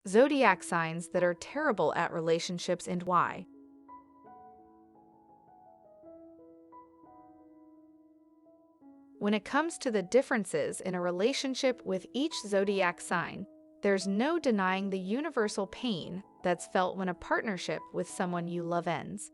Zodiac signs that are terrible at relationships and why. When it comes to the differences in a relationship with each zodiac sign, there's no denying the universal pain that's felt when a partnership with someone you love ends.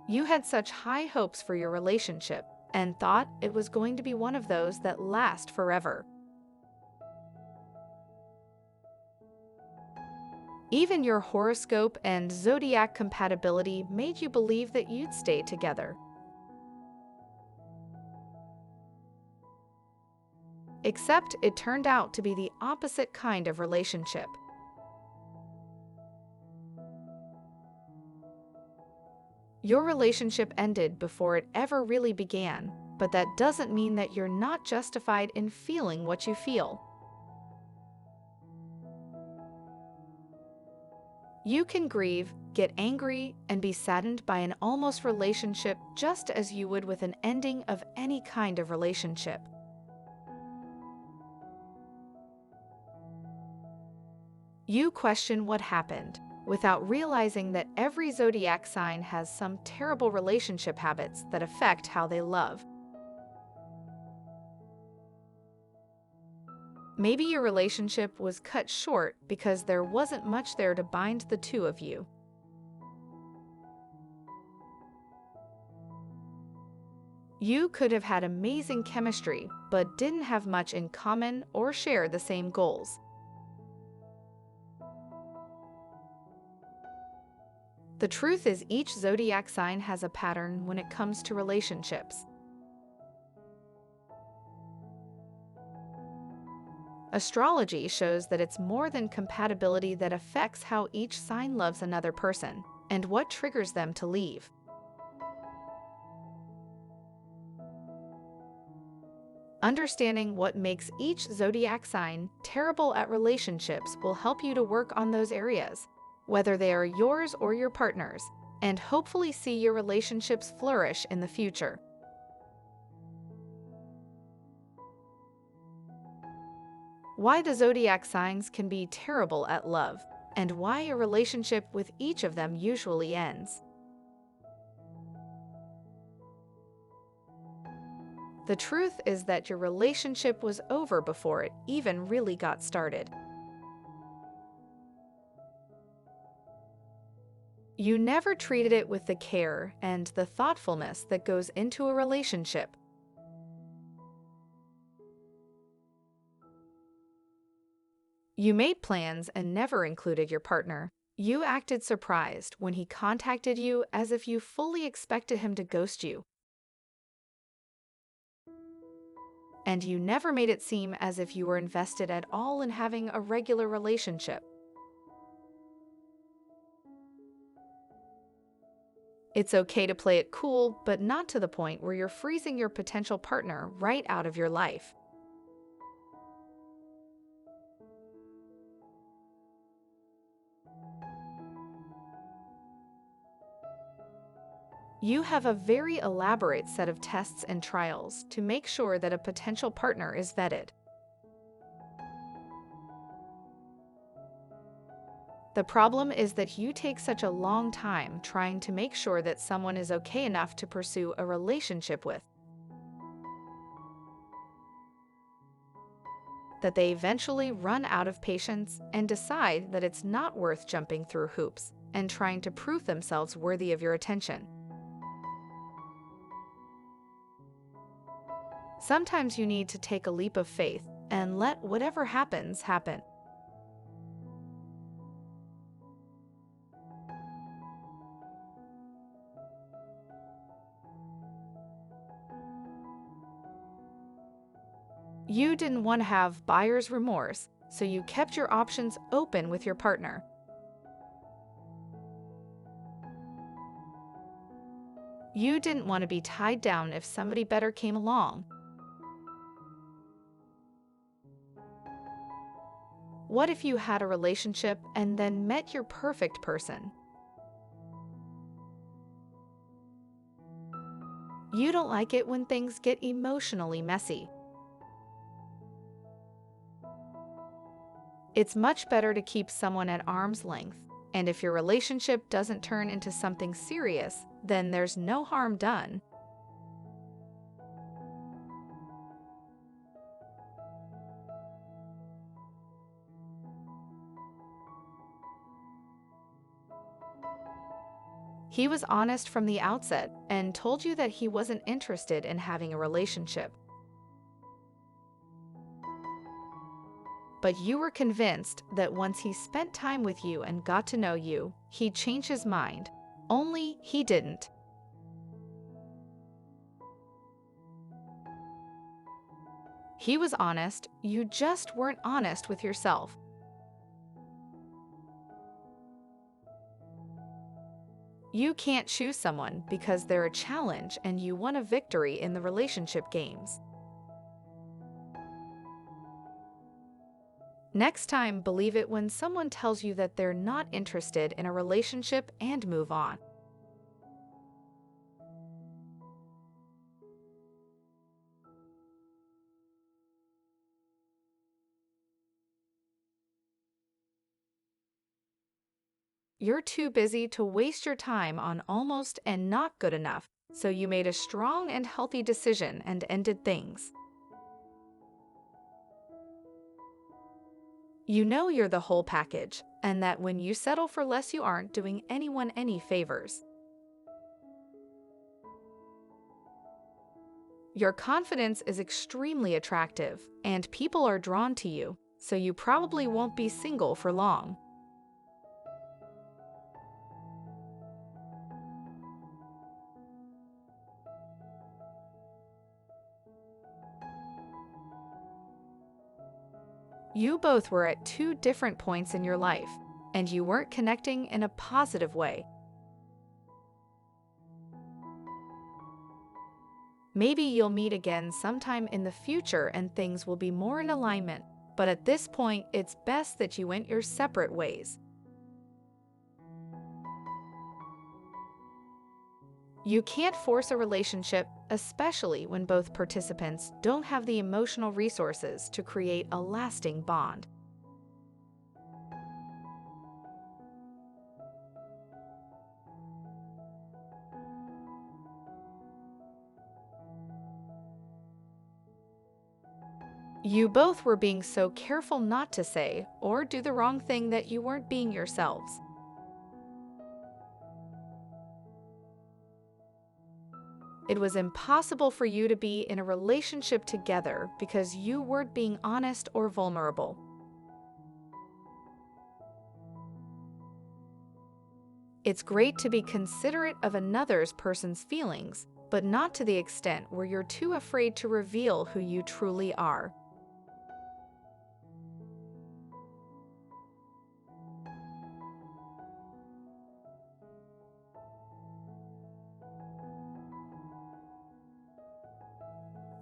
You had such high hopes for your relationship and thought it was going to be one of those that last forever. Even your horoscope and zodiac compatibility made you believe that you'd stay together. Except it turned out to be the opposite kind of relationship. Your relationship ended before it ever really began, but that doesn't mean that you're not justified in feeling what you feel. You can grieve, get angry, and be saddened by an almost relationship just as you would with an ending of any kind of relationship. You question what happened, without realizing that every zodiac sign has some terrible relationship habits that affect how they love. Maybe your relationship was cut short because there wasn't much there to bind the two of you. You could have had amazing chemistry, but didn't have much in common or share the same goals. The truth is, each zodiac sign has a pattern when it comes to relationships. Astrology shows that it's more than compatibility that affects how each sign loves another person and what triggers them to leave. Understanding what makes each zodiac sign terrible at relationships will help you to work on those areas, whether they are yours or your partner's, and hopefully see your relationships flourish in the future. Why the zodiac signs can be terrible at love, and why a relationship with each of them usually ends. The truth is that your relationship was over before it even really got started. You never treated it with the care and the thoughtfulness that goes into a relationship. You made plans and never included your partner. You acted surprised when he contacted you as if you fully expected him to ghost you. And you never made it seem as if you were invested at all in having a regular relationship. It's okay to play it cool, but not to the point where you're freezing your potential partner right out of your life. You have a very elaborate set of tests and trials to make sure that a potential partner is vetted. The problem is that you take such a long time trying to make sure that someone is okay enough to pursue a relationship with, that they eventually run out of patience and decide that it's not worth jumping through hoops and trying to prove themselves worthy of your attention. Sometimes you need to take a leap of faith and let whatever happens happen. You didn't want to have buyer's remorse, so you kept your options open with your partner. You didn't want to be tied down if somebody better came along. What if you had a relationship and then met your perfect person? You don't like it when things get emotionally messy. It's much better to keep someone at arm's length, and if your relationship doesn't turn into something serious, then there's no harm done. He was honest from the outset and told you that he wasn't interested in having a relationship. But you were convinced that once he spent time with you and got to know you, he'd change his mind. Only he didn't. He was honest, you just weren't honest with yourself. You can't choose someone because they're a challenge and you want a victory in the relationship games. Next time, believe it when someone tells you that they're not interested in a relationship and move on. You're too busy to waste your time on almost and not good enough, so you made a strong and healthy decision and ended things. You know you're the whole package, and that when you settle for less, you aren't doing anyone any favors. Your confidence is extremely attractive, and people are drawn to you, so you probably won't be single for long. You both were at two different points in your life, and you weren't connecting in a positive way. Maybe you'll meet again sometime in the future and things will be more in alignment, but at this point, it's best that you went your separate ways. You can't force a relationship, especially when both participants don't have the emotional resources to create a lasting bond. You both were being so careful not to say or do the wrong thing that you weren't being yourselves. It was impossible for you to be in a relationship together because you weren't being honest or vulnerable. It's great to be considerate of another person's feelings, but not to the extent where you're too afraid to reveal who you truly are.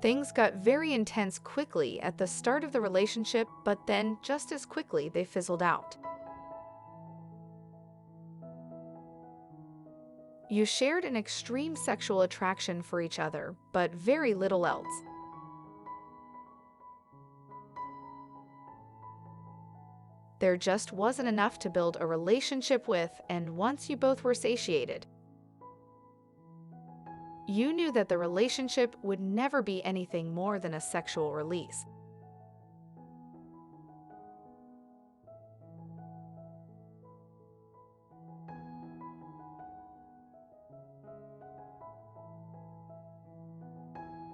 Things got very intense quickly at the start of the relationship, but then just as quickly they fizzled out. You shared an extreme sexual attraction for each other, but very little else. There just wasn't enough to build a relationship with, and once you both were satiated, you knew that the relationship would never be anything more than a sexual release.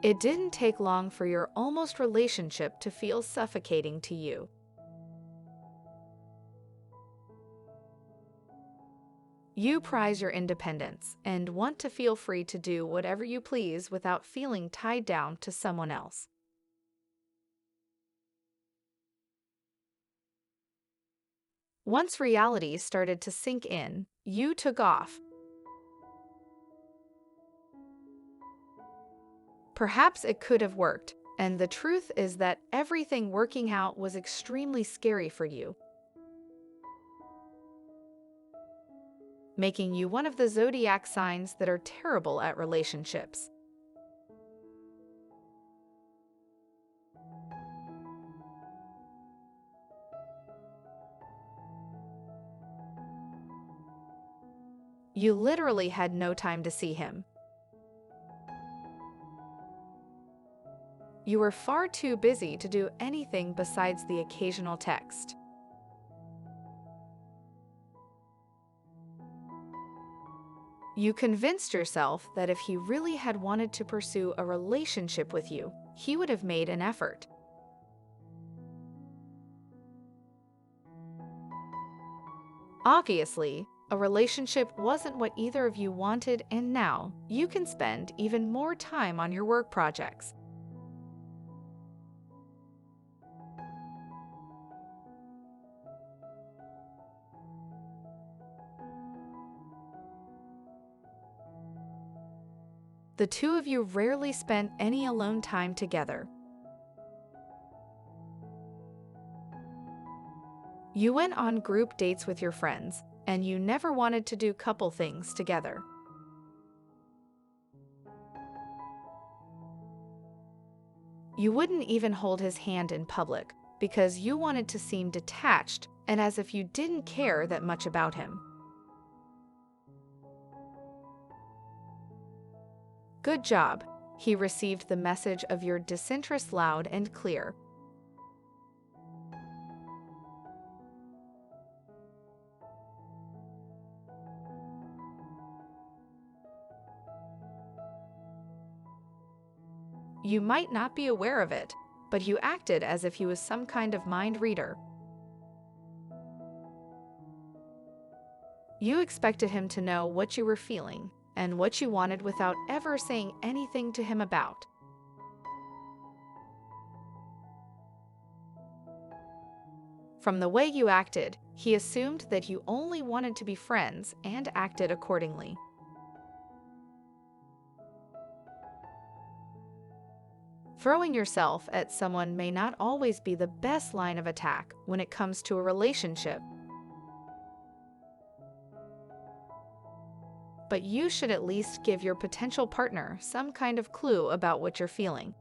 It didn't take long for your almost relationship to feel suffocating to you. You prize your independence and want to feel free to do whatever you please without feeling tied down to someone else. Once reality started to sink in, you took off. Perhaps it could have worked, and the truth is that everything working out was extremely scary for you, making you one of the zodiac signs that are terrible at relationships. You literally had no time to see him. You were far too busy to do anything besides the occasional text. You convinced yourself that if he really had wanted to pursue a relationship with you, he would have made an effort. Obviously, a relationship wasn't what either of you wanted, and now you can spend even more time on your work projects. The two of you rarely spent any alone time together. You went on group dates with your friends, and you never wanted to do couple things together. You wouldn't even hold his hand in public because you wanted to seem detached and as if you didn't care that much about him. Good job. He received the message of your disinterest loud and clear. You might not be aware of it, but you acted as if he was some kind of mind reader. You expected him to know what you were feeling and what you wanted without ever saying anything to him about. From the way you acted, he assumed that you only wanted to be friends and acted accordingly. Throwing yourself at someone may not always be the best line of attack when it comes to a relationship. But you should at least give your potential partner some kind of clue about what you're feeling.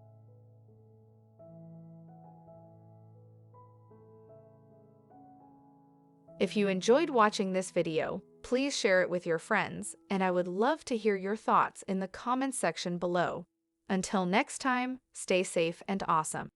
If you enjoyed watching this video, please share it with your friends, and I would love to hear your thoughts in the comments section below. Until next time, stay safe and awesome.